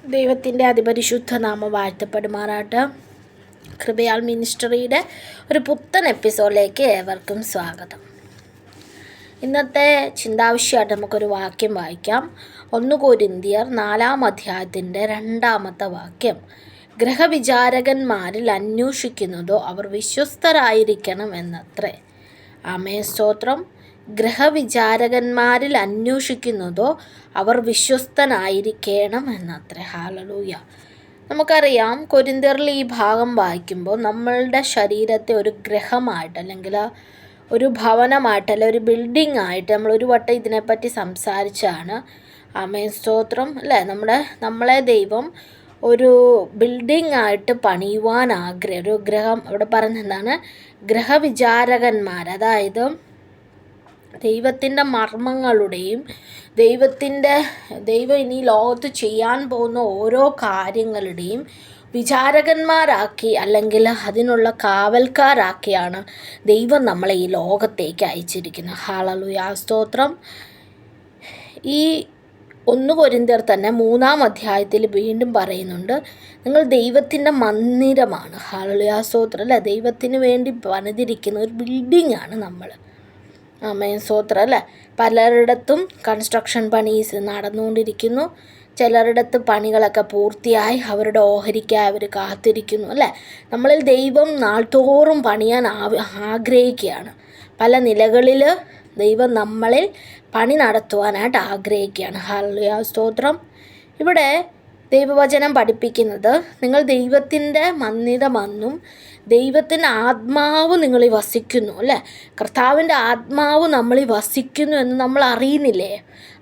ദൈവത്തിൻ്റെ അതിപരിശുദ്ധ നാമം വാഴ്ത്തപ്പെടുമാറാട്ട്. കൃപയാൽ മിനിസ്ട്രിയുടെ ഒരു പുത്തൻ എപ്പിസോഡിലേക്ക് ഏവർക്കും സ്വാഗതം. ഇന്നത്തെ ചിന്താവിഷയമായിട്ട് നമുക്കൊരു വാക്യം വായിക്കാം. 1 കൊരിന്ത്യർ 4-ാം അധ്യായത്തിൻ്റെ 2-ാമത്തെ വാക്യം. ഗ്രഹവിചാരകന്മാരിൽ അന്വേഷിക്കുന്നതോ അവർ വിശ്വസ്തരായിരിക്കണം എന്നത്രേ. ആമേൻ, സ്തോത്രം. ഗ്രഹവിചാരകന്മാരിൽ അന്വേഷിക്കുന്നതോ അവർ വിശ്വസ്തനായിരിക്കണം എന്നത്രേ. ഹല്ലേലൂയ. നമുക്കറിയാം, കൊരിന്ത്യരിൽ ഈ ഭാഗം വായിക്കുമ്പോൾ നമ്മളുടെ ശരീരത്തെ ഒരു ഗ്രഹമായിട്ട് അല്ലെങ്കിൽ ഒരു ഭവനമായിട്ട് അല്ലെങ്കിൽ ഒരു ബിൽഡിംഗ് ആയിട്ട് നമ്മൾ ഒരു വട്ടം ഇതിനെപ്പറ്റി സംസാരിച്ചാണ്. ആമേൻ, സ്തോത്രം. അല്ലേ, നമ്മളെ ദൈവം ഒരു ബിൽഡിംഗ് ആയിട്ട് പണിയുവാൻ ഒരു ഗ്രഹം ഇവിടെ പറഞ്ഞെന്താണ്, ഗ്രഹവിചാരകന്മാർ. അതായത് ദൈവത്തിൻ്റെ മർമ്മങ്ങളുടെയും ദൈവം ഇനി ലോകത്ത് ചെയ്യാൻ പോകുന്ന ഓരോ കാര്യങ്ങളുടെയും വിചാരകന്മാരാക്കി അല്ലെങ്കിൽ അതിനുള്ള കാവൽക്കാരാക്കിയാണ് ദൈവം നമ്മളെ ഈ ലോകത്തേക്ക് അയച്ചിരിക്കുന്നത്. ഹല്ലേലൂയ, സ്തോത്രം. ഈ 1 കൊരിന്ത്യർ തന്നെ 3-ാം അധ്യായത്തിൽ വീണ്ടും പറയുന്നുണ്ട്, നിങ്ങൾ ദൈവത്തിൻ്റെ മന്ദിരമാണ്. ഹല്ലേലൂയ, സ്തോത്രം. അല്ലേ, ദൈവത്തിന് വേണ്ടി പണിതിരിക്കുന്ന ഒരു ബിൽഡിംഗ് ആണ് നമ്മൾ. ആമേൻ, സ്തോത്രം. അല്ലേ, പലരിടത്തും കൺസ്ട്രക്ഷൻ പണീസ് നടന്നുകൊണ്ടിരിക്കുന്നു. ചിലരിടത്ത് പണികളൊക്കെ പൂർത്തിയായി അവരുടെ ഓഹരിക്കായി അവർ കാത്തിരിക്കുന്നു. അല്ലേ, നമ്മളിൽ ദൈവം നാൾതോറും പണിയാൻ ആഗ്രഹിക്കുകയാണ്. പല നിലകളിൽ ദൈവം നമ്മളിൽ പണി നടത്തുവാനായിട്ട് ആഗ്രഹിക്കുകയാണ്. ഹല്ലേലൂയ, സ്തോത്രം. ഇവിടെ ദൈവവചനം പഠിപ്പിക്കുന്നത്, നിങ്ങൾ ദൈവത്തിൻ്റെ മന്ദിരമെന്നും ദൈവത്തിൻ്റെ ആത്മാവ് നിങ്ങളിൽ വസിക്കുന്നു. അല്ലേ, കർത്താവിൻ്റെ ആത്മാവ് നമ്മളിൽ വസിക്കുന്നു എന്ന് നമ്മൾ അറിയുന്നില്ലേ?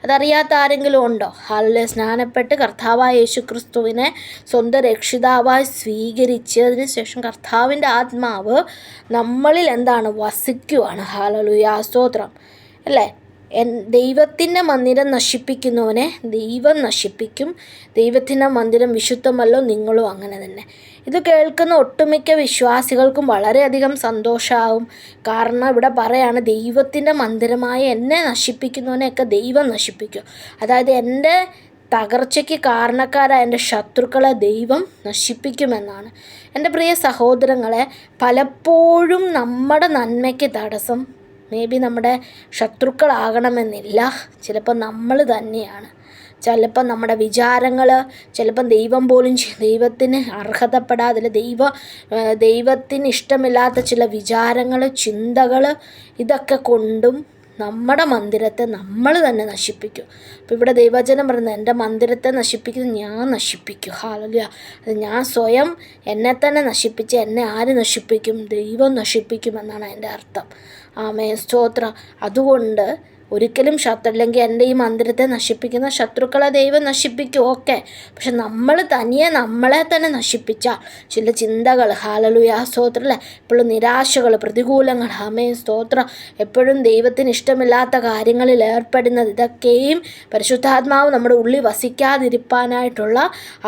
അതറിയാത്ത ആരെങ്കിലും ഉണ്ടോ? ഹല്ലേലൂയ. സ്നാനപ്പെട്ട് കർത്താവായ യേശുക്രിസ്തുവിനെ സ്വന്തം രക്ഷിതാവായി സ്വീകരിച്ചതിന് ശേഷം കർത്താവിൻ്റെ ആത്മാവ് നമ്മളിൽ വസിക്കുവാണ്. ഹല്ലേലൂയ, സ്തോത്രം. അല്ലേ, ദൈവത്തിൻ്റെ മന്ദിരം നശിപ്പിക്കുന്നവനെ ദൈവം നശിപ്പിക്കും. ദൈവത്തിൻ്റെ മന്ദിരം വിശുദ്ധമല്ലോ, നിങ്ങളും അങ്ങനെ തന്നെ. ഇത് കേൾക്കുന്ന ഒട്ടുമിക്ക വിശ്വാസികൾക്കും വളരെയധികം സന്തോഷമാവും. കാരണം ഇവിടെ പറയാണ്, ദൈവത്തിൻ്റെ മന്ദിരമായ എന്നെ നശിപ്പിക്കുന്നവനെയൊക്കെ ദൈവം നശിപ്പിക്കും. അതായത് എൻ്റെ തകർച്ചയ്ക്ക് കാരണക്കാരായ എൻ്റെ ശത്രുക്കളെ ദൈവം നശിപ്പിക്കുമെന്നാണ്. എൻ്റെ പ്രിയ സഹോദരങ്ങളെ, പലപ്പോഴും നമ്മുടെ നന്മയ്ക്ക് തടസ്സം നമ്മുടെ ശത്രുക്കളാകണമെന്നില്ല. ചിലപ്പോൾ നമ്മൾ തന്നെയാണ്. ചിലപ്പോൾ നമ്മുടെ വിചാരങ്ങൾ, ചിലപ്പം ദൈവം പോലും ദൈവത്തിന് അർഹതപ്പെടാതെ ദൈവത്തിന് ഇഷ്ടമില്ലാത്ത ചില വിചാരങ്ങൾ, ചിന്തകൾ, ഇതൊക്കെ കൊണ്ടും നമ്മുടെ മന്ദിരത്തെ നമ്മൾ തന്നെ നശിപ്പിക്കും. അപ്പോൾ ഇവിടെ ദൈവവചനം പറയുന്നത്, എൻ്റെ മന്ദിരത്തെ നശിപ്പിക്കുന്നത് ഞാൻ നശിപ്പിക്കും. ഹല്ലേലൂയ. അത് ഞാൻ സ്വയം എന്നെ തന്നെ നശിപ്പിച്ച് എന്നെ ആര് നശിപ്പിക്കും? ദൈവം നശിപ്പിക്കുമെന്നാണ് അതിൻ്റെ അർത്ഥം. ആമേൻ, സ്തോത്രം. അതുകൊണ്ട് ഒരിക്കലും അല്ലെങ്കിൽ എൻ്റെ ഈ മന്ദിരത്തെ നശിപ്പിക്കുന്ന ശത്രുക്കളെ ദൈവം നശിപ്പിക്കും, ഓക്കെ. പക്ഷെ നമ്മൾ തനിയെ നമ്മളെ തന്നെ നശിപ്പിച്ചാൽ ചില ചിന്തകൾ, ഹല്ലേലൂയ, സ്തോത്രം, അല്ലേ, എപ്പോഴും നിരാശകൾ, പ്രതികൂലങ്ങൾ, ആമേൻ, സ്തോത്രം, എപ്പോഴും ദൈവത്തിന് ഇഷ്ടമില്ലാത്ത കാര്യങ്ങളിൽ ഏർപ്പെടുന്നത്, ഇതൊക്കെയും പരിശുദ്ധാത്മാവ് നമ്മുടെ ഉള്ളിൽ വസിക്കാതിരിക്കാനായിട്ടുള്ള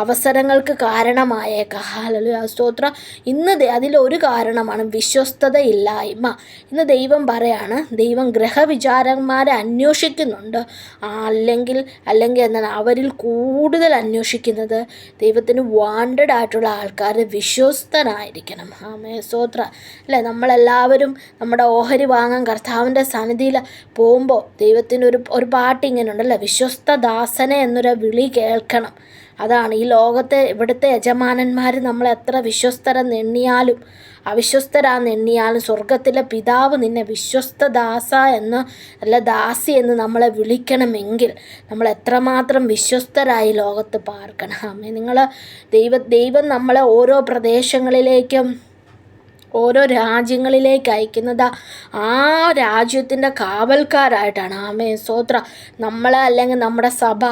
അവസരങ്ങൾക്ക് കാരണമായേക്കാം. ഹല്ലേലൂയ, സ്തോത്രം. ഇന്ന് അതിലൊരു കാരണമാണ് വിശ്വസ്തതയില്ലായ്മ. ഇന്ന് ദൈവം പറയാണ്, ദൈവം ഗ്രഹവിചാരന്മാരെ അന്വേഷിക്കുന്നുണ്ട്. അല്ലെങ്കിൽ എന്താണ് അവരിൽ കൂടുതൽ അന്വേഷിക്കുന്നത് ദൈവത്തിന് വാണ്ടഡ് ആയിട്ടുള്ള ആൾക്കാർ വിശ്വസ്തനായിരിക്കണം. ആമേൻ, സ്തോത്രം. അല്ലേ, നമ്മളെല്ലാവരും നമ്മുടെ ഓഹരി വാങ്ങാൻ കർത്താവിൻ്റെ സന്നിധിയിൽ പോകുമ്പോൾ ദൈവത്തിന് ഒരു പാട്ട് ഇങ്ങനെ ഉണ്ടല്ലേ, വിശ്വസ്ത ദാസനെ എന്നൊരു വിളി കേൾക്കണം. അതാണ് ഈ ലോകത്തെ ഇവിടുത്തെ യജമാനന്മാർ നമ്മൾ എത്ര വിശ്വസ്തരെന്നെണ്ണിയാലും അവിശ്വസ്തരാന്നെണ്ണിയാലും സ്വർഗത്തിലെ പിതാവ് നിന്നെ വിശ്വസ്ത ദാസ എന്ന് അല്ല ദാസി എന്ന് നമ്മളെ വിളിക്കണമെങ്കിൽ നമ്മൾ എത്രമാത്രം വിശ്വസ്തരായി ലോകത്ത് പാർക്കണം. ആമേൻ. ദൈവം നമ്മളെ ഓരോ പ്രദേശങ്ങളിലേക്കും ഓരോ രാജ്യങ്ങളിലേക്ക് അയക്കുന്നത് ആ രാജ്യത്തിൻ്റെ കാവൽക്കാരായിട്ടാണ്. ആമേൻ, സ്തോത്രം. നമ്മളെ അല്ലെങ്കിൽ നമ്മുടെ സഭ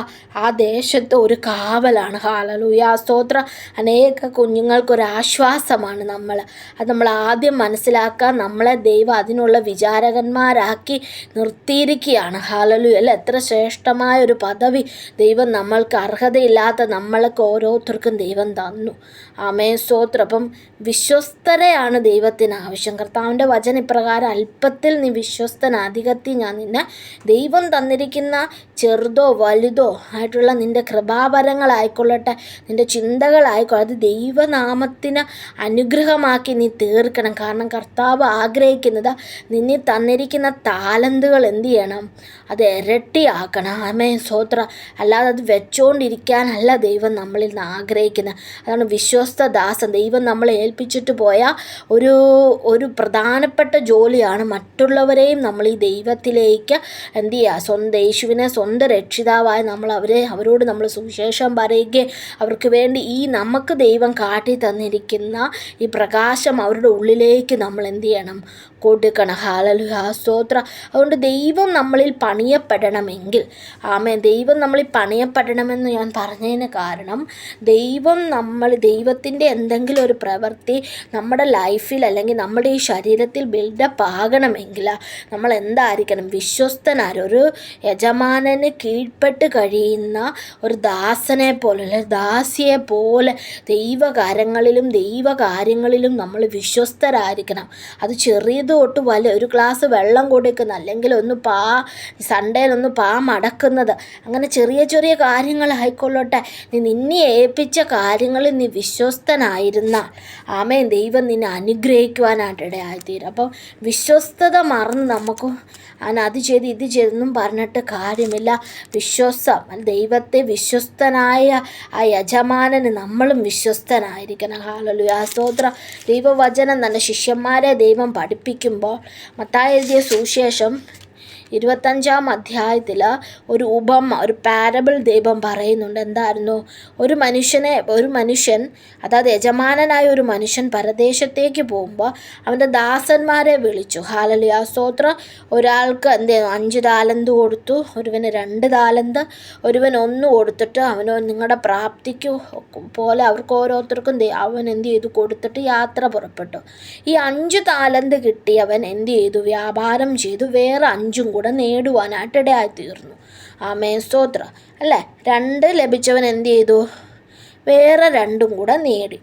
ആ ദേശത്ത് ഒരു കാവലാണ്. ഹല്ലേലൂയ, സ്തോത്രം. അനേക കുഞ്ഞുങ്ങൾക്കൊരാശ്വാസമാണ് അത് നമ്മൾ ആദ്യം മനസ്സിലാക്കാൻ നമ്മളെ ദൈവം അതിനുള്ള വിചാരകന്മാരാക്കി നിർത്തിയിരിക്കുകയാണ്. ഹല്ലേലൂയ. അല്ല, എത്ര ശ്രേഷ്ഠമായ ഒരു പദവി ദൈവം നമ്മൾക്ക് അർഹതയില്ലാത്ത നമ്മൾക്ക് ഓരോരുത്തർക്കും ദൈവം തന്നു. ആമേൻ, സ്തോത്രം. അപ്പം വിശ്വസ്തരെയാണ് ദൈവത്തിന് ആവശ്യം. കർത്താവിൻ്റെ വചന ഇപ്രകാരം, അല്പത്തിൽ നീ വിശ്വസ്തൻ, അധികത്തിൽ ഞാൻ നിന്നെ. ദൈവം തന്നിരിക്കുന്ന ചെറുതോ വലുതോ ആയിട്ടുള്ള നിൻ്റെ കൃപാവരങ്ങളായിക്കൊള്ളട്ടെ, നിൻ്റെ ചിന്തകളായിക്കൊള്ളട്ടെ, അത് ദൈവനാമത്തിന് അനുഗ്രഹമാക്കി നീ തീർക്കണം. കാരണം കർത്താവ് ആഗ്രഹിക്കുന്നത് നിന്നിൽ തന്നിരിക്കുന്ന താലന്തുകൾ എന്ത് ചെയ്യണം, അത് ഇരട്ടിയാക്കണം. ആമേൻ, സ്തോത്രം. അല്ലാതെ അത് വെച്ചുകൊണ്ടിരിക്കാനല്ല ദൈവം നമ്മളിൽ നിന്ന് ആഗ്രഹിക്കുന്നത്. അതാണ് വിശ്വസ്ത ദാസൻ. ദൈവം നമ്മളെ ഏൽപ്പിച്ചിട്ട് പോയ ഒരു പ്രധാനപ്പെട്ട ജോലിയാണ് മറ്റുള്ളവരെയും നമ്മൾ ഈ ദൈവത്തിലേക്ക് എന്ത് ചെയ്യുക, യേശുവിനെ സ്വന്തം രക്ഷിതാവായി അവരോട് നമ്മൾ സുവിശേഷം പറയുകയും അവർക്ക് വേണ്ടി ഈ നമുക്ക് ദൈവം കാട്ടി തന്നിരിക്കുന്ന ഈ പ്രകാശം അവരുടെ ഉള്ളിലേക്ക് നമ്മൾ എന്ത് ചെയ്യണം, കൊടുക്കണം. ഹല്ലേലൂയ, സ്തോത്രം. അതുകൊണ്ട് ദൈവം നമ്മളിൽ പണിയപ്പെടണമെങ്കിൽ, ദൈവം നമ്മളിൽ പണിയപ്പെടണമെന്ന് ഞാൻ പറഞ്ഞതിന് കാരണം, ദൈവത്തിൻ്റെ എന്തെങ്കിലും ഒരു പ്രവൃത്തി നമ്മുടെ ലൈഫിൽ അല്ലെങ്കിൽ നമ്മുടെ ഈ ശരീരത്തിൽ ബിൽഡപ്പ് ആകണമെങ്കിൽ നമ്മൾ എന്തായിരിക്കണം, വിശ്വസ്തനായ ഒരു യജമാനന് കീഴ്പ്പെട്ട് കഴിയുന്ന ഒരു ദാസനെ പോലെ അല്ലെങ്കിൽ ദാസിയെ പോലെ ദൈവകാര്യങ്ങളിലും നമ്മൾ വിശ്വസ്തരായിരിക്കണം. അത് ചെറിയത് തൊട്ട് വലിയ ഒരു ഗ്ലാസ് വെള്ളം കൊടുക്കുന്ന, അല്ലെങ്കിൽ സൺഡേയിലൊന്ന് മടക്കുന്നത്, അങ്ങനെ ചെറിയ ചെറിയ കാര്യങ്ങളായിക്കൊള്ളട്ടെ, നിന്നെ ഏൽപ്പിച്ച കാര്യങ്ങളിൽ നീ വിശ്വസ്തനായിരുന്നാൽ ദൈവം നിന്നെ അനുഗ്രഹിക്കുവാനായിട്ട് ഇടയായിത്തീരും. അപ്പം വിശ്വസ്തത മറന്ന് നമുക്ക് അത് ചെയ്ത് ഇത് ചെയ്തെന്നും പറഞ്ഞിട്ട് കാര്യമില്ല. ദൈവത്തെ വിശ്വസ്തനായ ആ യജമാനന് നമ്മളും വിശ്വസ്തനായിരിക്കണം. ഹല്ലേലൂയ, സ്തോത്രം. ദൈവവചനം തന്നെ ശിഷ്യന്മാരെ ദൈവം പഠിപ്പിക്കുമ്പോൾ മത്തായി എഴുതിയ സുവിശേഷം 25-ാം അധ്യായത്തിൽ ഒരു ഉപമ, ഒരു പാരബിൾ ദൈവം പറയുന്നുണ്ട്. എന്തായിരുന്നു? ഒരു മനുഷ്യൻ, അതായത് യജമാനനായ ഒരു മനുഷ്യൻ പരദേശത്തേക്ക് പോകുമ്പോൾ അവൻ്റെ ദാസന്മാരെ വിളിച്ചു. ഹല്ലേലൂയ, സ്തോത്രം. ഒരാൾക്ക് 5 താലന്ത് കൊടുത്തു, ഒരുവന് 2 താലന്ത്, ഒരുവൻ 1 കൊടുത്തിട്ട് നിങ്ങളുടെ പ്രാപ്തിക്ക് പോലെ അവർക്ക് ഓരോരുത്തർക്കും അവൻ എന്ത് ചെയ്തു, കൊടുത്തിട്ട് യാത്ര പുറപ്പെട്ടു. ഈ 5 താലന്ത് കിട്ടിയവൻ എന്ത് ചെയ്തു, വ്യാപാരം ചെയ്തു വേറെ 5 കൂടെ നേടുവാനായിട്ട് ഇടയായിത്തീർന്നു. ആമേൻ, സ്തോത്രം. അല്ലേ? 2 ലഭിച്ചവൻ എന്ത് ചെയ്തു, വേറെ 2 കൂടെ നേടി.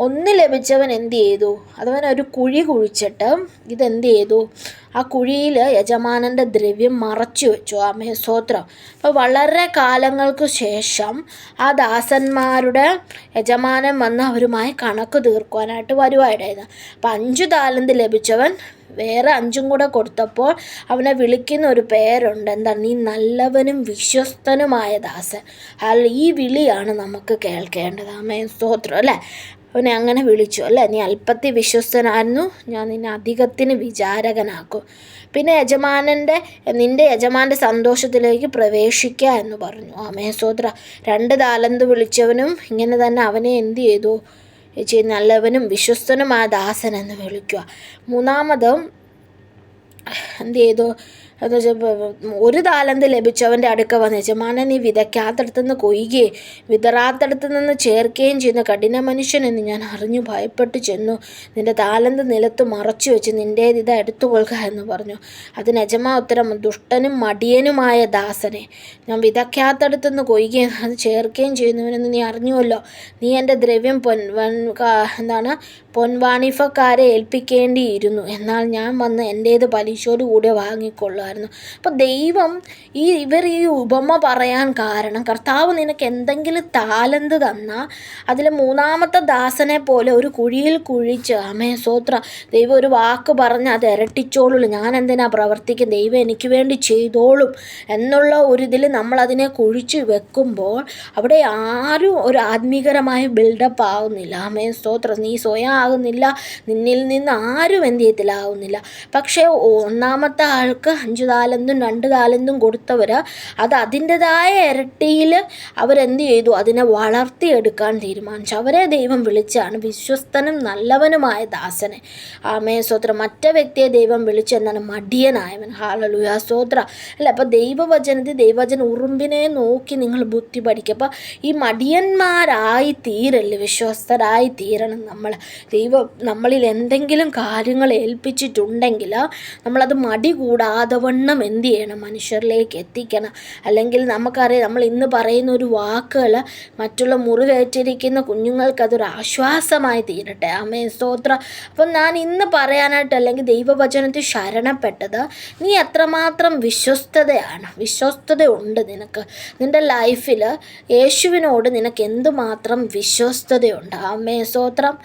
1 ലഭിച്ചവൻ എന്ത് ചെയ്തു, അതവൻ ഒരു കുഴി കുഴിച്ചിട്ട് ഇതെന്ത് ചെയ്തു, ആ കുഴിയിൽ യജമാനൻ്റെ ദ്രവ്യം മറച്ചു വെച്ചു. ആമേൻ, സ്തോത്രം. അപ്പോൾ വളരെ കാലങ്ങൾക്ക് ശേഷം ആ ദാസന്മാരുടെ യജമാനൻ വന്ന് അവരുമായി കണക്ക് തീർക്കുവാനായിട്ട് വരുവായിട്ടായിരുന്നു. അപ്പം 5 താലന്ത് ലഭിച്ചവൻ വേറെ 5 കൂടെ കൊടുത്തപ്പോൾ അവനെ വിളിക്കുന്ന ഒരു പേരുണ്ട്. എന്താണ്? നീ നല്ലവനും വിശ്വസ്തനുമായ ദാസൻ. ഈ വിളിയാണ് നമുക്ക് കേൾക്കേണ്ടത്. ആമേൻ, സ്തോത്രം. അല്ലേ? അവനെ അങ്ങനെ വിളിച്ചു, അല്ലേ? നീ അല്പത്തിൽ വിശ്വസ്തനായിരുന്നു, ഞാൻ നിന്നെ അധികത്തിന് വിചാരകനാക്കും. പിന്നെ നിൻ്റെ യജമാൻ്റെ സന്തോഷത്തിലേക്ക് പ്രവേശിക്കുക എന്ന് പറഞ്ഞു. ആമേൻ, സ്തോത്രം. 2 താലന്ത് വിളിച്ചവനും ഇങ്ങനെ തന്നെ അവനെ എന്ത് ചെയ്തു, നല്ലവനും വിശ്വസ്തനുമായ ദാസൻ എന്ന് വിളിക്കുക. 3-മതും എന്ത് ചെയ്തു, 1 താലന്ത് ലഭിച്ചവൻ്റെ അടുക്ക വന്ന്, യജമാനൻ നീ വിതയ്ക്കാത്തടത്തുനിന്ന് കൊയ്യുകയും വിതറാത്തടത്തു നിന്ന് ചേർക്കുകയും ചെയ്യുന്ന കഠിന മനുഷ്യനെന്ന് ഞാൻ അറിഞ്ഞു ഭയപ്പെട്ടു ചെന്നു. നിൻ്റെ താലന്ത് നിലത്ത് മറച്ചു വെച്ച് നിൻ്റേത് എടുത്തുകൊള്ളുക എന്ന് പറഞ്ഞു. അതിന് യജമാൻ ഉത്തരം, ദുഷ്ടനും മടിയനുമായ ദാസനെ, ഞാൻ വിതയ്ക്കാത്തടത്തുനിന്ന് കൊയ്യുകയും അത് ചേർക്കുകയും ചെയ്യുന്നവനെന്ന് നീ അറിഞ്ഞുവല്ലോ. നീ എൻ്റെ ദ്രവ്യം പൊൻവാണിഫക്കാരെ ഏൽപ്പിക്കേണ്ടിയിരുന്നു, എന്നാൽ ഞാൻ വന്ന് എൻ്റേത് പലിശയോട് കൂടെ വാങ്ങിക്കൊള്ളുമായിരുന്നു. അപ്പോൾ ദൈവം ഇവർ ഈ ഉപമ പറയാൻ കാരണം, കർത്താവ് നിനക്ക് എന്തെങ്കിലും താലന്ത് തന്നാൽ അതിൽ 3-മത്തെ ദാസനെ പോലെ ഒരു കുഴിയിൽ കുഴിച്ച്, ആമേൻ, സ്തോത്രം, ദൈവം ഒരു വാക്ക് പറഞ്ഞ് അത് ഇരട്ടിച്ചോളുള്ളൂ. ഞാൻ എന്തിനാ പ്രവർത്തിക്കും, ദൈവം എനിക്ക് വേണ്ടി ചെയ്തോളും എന്നുള്ള ഇതിൽ നമ്മളതിനെ കുഴിച്ച് വെക്കുമ്പോൾ അവിടെ ആരും ഒരു ആത്മീകരമായ ബിൽഡപ്പ് ആകുന്നില്ല. ആമേൻ, സ്തോത്രം. നീ സ്വയം ആകുന്നില്ല, നിന്നിൽ നിന്ന് ആരും എന്ത് ചെയ്യത്തിലാവുന്നില്ല. പക്ഷേ 1-മത്തെ ആൾക്ക് 5 താലന്തും 2 താലന്തും കൊടുത്തവർ അത് അതിൻ്റെതായ ഇരട്ടിയിൽ അവരെന്ത് ചെയ്തു, അതിനെ വളർത്തിയെടുക്കാൻ തീരുമാനിച്ചു. അവരെ ദൈവം വിളിച്ചാണ് വിശ്വസ്തനും നല്ലവനുമായ ദാസനെ. ആമേൻ, സ്തോത്രം. മറ്റേ വ്യക്തിയെ ദൈവം വിളിച്ചെന്നാണ് മടിയനായവൻ. ഹല്ലേലൂയ, സ്തോത്രം. അല്ല, അപ്പോൾ ദൈവവചന ഉറുമ്പിനെ നോക്കി നിങ്ങൾ ബുദ്ധി പഠിക്കുക. അപ്പോൾ ഈ മടിയന്മാരായി തീരല്ലേ, വിശ്വസ്തരായി തീരണം. നമ്മളിൽ എന്തെങ്കിലും കാര്യങ്ങൾ ഏൽപ്പിച്ചിട്ടുണ്ടെങ്കിൽ നമ്മളത് മടി കൂടാതെ തക്കവണ്ണം എന്ത് ചെയ്യണം, മനുഷ്യരിലേക്ക് എത്തിക്കണം. അല്ലെങ്കിൽ നമുക്കറിയാം, നമ്മൾ ഇന്ന് പറയുന്ന ഒരു വാക്കുകൾ മറ്റുള്ള മുറിവേറ്റിരിക്കുന്ന കുഞ്ഞുങ്ങൾക്ക് അതൊരു ആശ്വാസമായി തീരട്ടെ. ആമേൻ, സ്തോത്രം. അപ്പം ഞാൻ ഇന്ന് പറയാനായിട്ട് അല്ലെങ്കിൽ ദൈവവചനത്തിൽ ശരണപ്പെട്ടത്, നീ എത്രമാത്രം വിശ്വസ്തതയുണ്ട് നിനക്ക് നിൻ്റെ ലൈഫിൽ. യേശുവിനോട് നിനക്ക് എന്തുമാത്രം വിശ്വസ്തതയുണ്ട്. ആമേൻ, സ്തോത്രം.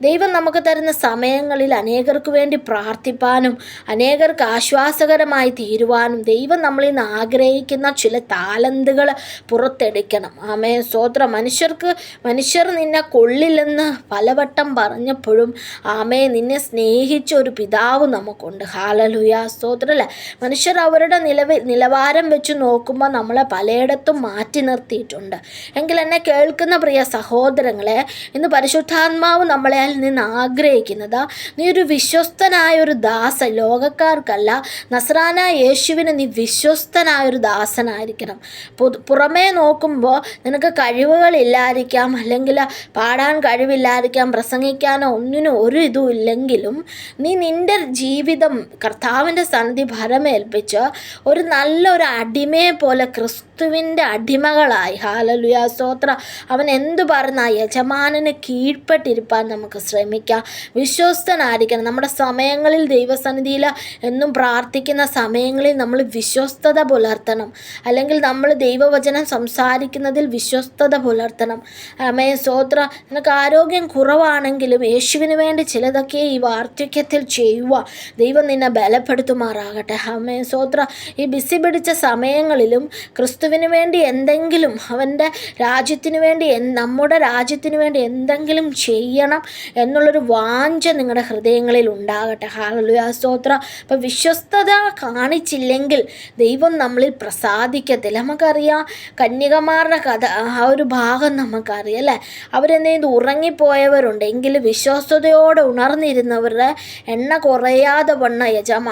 ദൈവം നമുക്ക് തരുന്ന സമയങ്ങളിൽ അനേകർക്ക് വേണ്ടി പ്രാർത്ഥിപ്പാനും അനേകർക്ക് ആശ്വാസകരമായി തീരുവാനും ദൈവം നമ്മളിൽ നിന്ന് ആഗ്രഹിക്കുന്ന ചില താലന്തുകൾ പുറത്തെടുക്കണം. ആമേൻ, സ്തോത്രം. മനുഷ്യർ നിന്നെ കൊള്ളില്ലെന്ന് പലവട്ടം പറഞ്ഞപ്പോഴും ആമേൻ, നിന്നെ സ്നേഹിച്ച ഒരു പിതാവ് നമുക്കുണ്ട്. ഹല്ലേലൂയ, സ്തോത്രം. അല്ലേ, മനുഷ്യർ അവരുടെ നിലവാരം വെച്ച് നോക്കുമ്പോൾ നമ്മളെ പലയിടത്തും മാറ്റി നിർത്തിയിട്ടുണ്ട്. എങ്കിൽ എന്നെ കേൾക്കുന്ന പ്രിയ സഹോദരങ്ങളെ, ഇന്ന് പരിശുദ്ധാത്മാവ് നമ്മളെ നിന്ന് ആഗ്രഹിക്കുന്നത്, നീ ഒരു വിശ്വസ്തനായൊരു ദാസൻ, ലോകക്കാർക്കല്ല, നസ്രാനായ യേശുവിന് നീ വിശ്വസ്തനായൊരു ദാസനായിരിക്കണം. പുറമേ നോക്കുമ്പോൾ നിനക്ക് കഴിവുകളില്ലായിരിക്കാം, അല്ലെങ്കിൽ പാടാൻ കഴിവില്ലായിരിക്കാം, പ്രസംഗിക്കാനോ ഒന്നിനും ഒരു ഇതും ഇല്ലെങ്കിലും നീ നിൻ്റെ ജീവിതം കർത്താവിൻ്റെ സന്നിധി ഭരമേൽപ്പിച്ച് ഒരു നല്ലൊരു അടിമയെ പോലെ ക്രിസ്തുവിൻ്റെ അടിമകളായി, ഹല്ലേലൂയ, സ്തോത്രം, അവൻ എന്തു പറഞ്ഞ യജമാനന് കീഴ്പ്പെട്ടിരിപ്പാൻ നമുക്ക് ശ്രമിക്കാം. വിശ്വസ്തനായിരിക്കണം. നമ്മുടെ സമയങ്ങളിൽ ദൈവസന്നിധിയിൽ എന്നും പ്രാർത്ഥിക്കുന്ന സമയങ്ങളിൽ നമ്മൾ വിശ്വസ്തത പുലർത്തണം. അല്ലെങ്കിൽ നമ്മൾ ദൈവവചനം സംസാരിക്കുന്നതിൽ വിശ്വസ്തത പുലർത്തണം. ആമേൻ, സ്തോത്രം. നിനക്ക് ആരോഗ്യം കുറവാണെങ്കിലും യേശുവിന് വേണ്ടി ചിലതൊക്കെ ഈ വാർദ്ധക്യത്തിൽ ചെയ്യുക ദൈവം നിന്നെ ബലപ്പെടുത്തുമാറാകട്ടെ. ആമേൻ, സ്തോത്രം. ഈ ബിസി പിടിച്ച സമയങ്ങളിലും ക്രിസ്തുവിന് വേണ്ടി എന്തെങ്കിലും, അവൻ്റെ രാജ്യത്തിന് വേണ്ടി, നമ്മുടെ രാജ്യത്തിന് വേണ്ടി എന്തെങ്കിലും ചെയ്യണം എന്നുള്ളൊരു വാഞ്ച നിങ്ങളുടെ ഹൃദയങ്ങളിൽ ഉണ്ടാകട്ടെ. ഹല്ലേലൂയ, സ്തോത്രം. അപ്പം വിശ്വസ്തത കാണിച്ചില്ലെങ്കിൽ ദൈവം നമ്മളിൽ പ്രസാദിക്കത്തില്ല. നമുക്കറിയാം കന്യകമാരുടെ കഥ, ആ ഒരു ഭാഗം നമുക്കറിയാം അല്ലേ. അവരെന്തെങ്കിലും ഉറങ്ങിപ്പോയവരുണ്ട്, എങ്കിലും വിശ്വസ്തയോടെ ഉണർന്നിരുന്നവരുടെ എണ്ണ കുറയാതെ വണ്ണ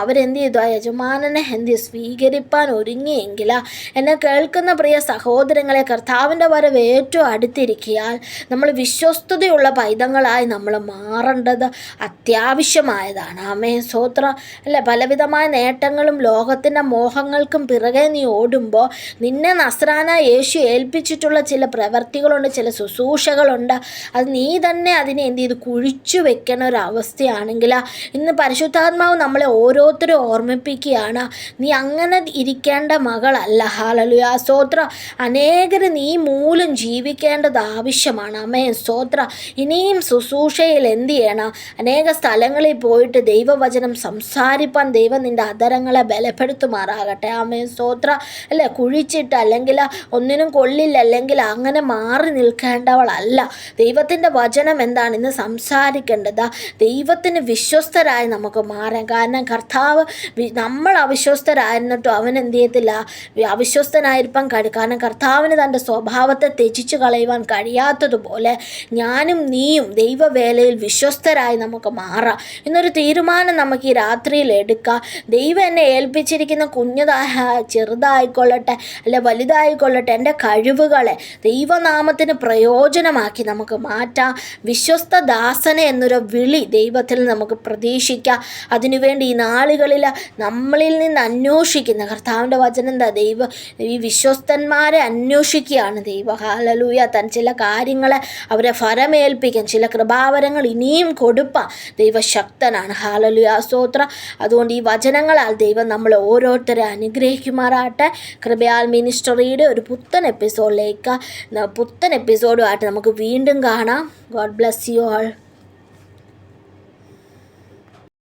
അവരെന്ത് ചെയ്തു, ആ യജമാനനെ സ്വീകരിപ്പാൻ ഒരുങ്ങിയെങ്കിൽ, എന്നെ കേൾക്കുന്ന പ്രിയ സഹോദരങ്ങളെ, കർത്താവിൻ്റെ വരവ് ഏറ്റവും അടുത്തിരിക്കിയാൽ നമ്മൾ വിശ്വസ്തതയുള്ള പൈതങ്ങളായി നമ്മൾ മാറേണ്ടത് അത്യാവശ്യമായതാണ്. ആമേൻ, സ്തോത്രം. അല്ലേ, പലവിധമായ നേട്ടങ്ങളും ലോകത്തിൻ്റെ മോഹങ്ങൾക്കും പിറകെ നീ ഓടുമ്പോൾ നിന്നെ നസ്രാനായ യേശു ഏൽപ്പിച്ചിട്ടുള്ള ചില പ്രവർത്തികളുണ്ട്, ചില ശുശ്രൂഷകളുണ്ട്. അത് നീ തന്നെ അതിനെ കുഴിച്ചു വെക്കണ ഒരവസ്ഥയാണെങ്കിൽ ഇന്ന് പരിശുദ്ധാത്മാവ് നമ്മളെ ഓരോരുത്തരും ഓർമ്മിപ്പിക്കുകയാണ്, നീ അങ്ങനെ ഇരിക്കേണ്ട മകളല്ല. ഹല്ലേലൂയ, സ്തോത്രം. അനേകർ നീ മൂലം ജീവിക്കേണ്ടത് ആവശ്യമാണ്. ആമേൻ, സ്തോത്രം. ഇനിയും ശുശ്രൂഷയിൽ എന്ത് ചെയ്യണം, അനേക സ്ഥലങ്ങളിൽ പോയിട്ട് ദൈവവചനം സംസാരിപ്പാൻ ദൈവം നിൻ്റെ അധരങ്ങളെ ബലപ്പെടുത്തുമാറാകട്ടെ. ആമേൻ, സ്തോത്രം. അല്ലേ, കുഴിച്ചിട്ട് അല്ലെങ്കിൽ ഒന്നിനും കൊള്ളില്ല അല്ലെങ്കിൽ അങ്ങനെ മാറി നിൽക്കേണ്ടവളല്ല. ദൈവത്തിൻ്റെ വചനം എന്താണ് ഇന്ന് സംസാരിക്കേണ്ടത്? ദൈവത്തിന് വിശ്വസ്തരായി നമുക്ക് മാറാം. കാരണം കർത്താവ്, നമ്മൾ അവിശ്വസ്തരായിരുന്നിട്ടും അവൻ എന്ത് ചെയ്യത്തില്ല, അവിശ്വസ്തനായിരിക്കാൻ കാരണം കർത്താവിന് തൻ്റെ സ്വഭാവത്തെ ത്യജിച്ച് കളയുവാൻ കഴിയാത്തതുപോലെ ഞാനും നീയും ദൈവവേലയിൽ വിശ്വസ്തരായി നമുക്ക് മാറാം. ഇന്നൊരു തീരുമാനം നമുക്ക് ഈ രാത്രിയിൽ എടുക്കാം. ദൈവം എന്നെ ഏൽപ്പിച്ചിരിക്കുന്ന ചെറുതായിക്കൊള്ളട്ടെ അല്ലെ വലുതായിക്കൊള്ളട്ടെ, എൻ്റെ കഴിവുകളെ ദൈവനാമത്തിന് പ്രയോജനമാക്കി നമുക്ക് മാറ്റാം. വിശ്വസ്ത ദാസനെ എന്നൊരു വിളി ദൈവത്തിൽ നമുക്ക് പ്രതീക്ഷിക്കാം. അതിനുവേണ്ടി ഈ നാളുകളിൽ നമ്മളിൽ നിന്ന് അന്വേഷിക്കുന്ന കർത്താവിൻ്റെ വചനം എന്താ, ഈ വിശ്വസ്തന്മാരെ അന്വേഷിക്കുകയാണ് ദൈവം. ഹല്ലേലൂയ. തൻ ചില കാര്യങ്ങളെ അവരെ ഫലമേൽപ്പിക്കാൻ, ചില കൃപാവരങ്ങൾ ഇനിയും കൊടുപ്പാൻ ദൈവശക്തനാണ്. ഹല്ലേലൂയ, സ്തോത്രം. അതുകൊണ്ട് ഈ വചനങ്ങളാൽ ദൈവം നമ്മളെ ഓരോരുത്തരെ അനുഗ്രഹിക്കുമാറാട്ടെ. കൃപയാൽ മിനിസ്റ്ററിയുടെ ഒരു പുത്തൻ എപ്പിസോഡുമായിട്ട് നമുക്ക് വീണ്ടും കാണാം. God bless you all.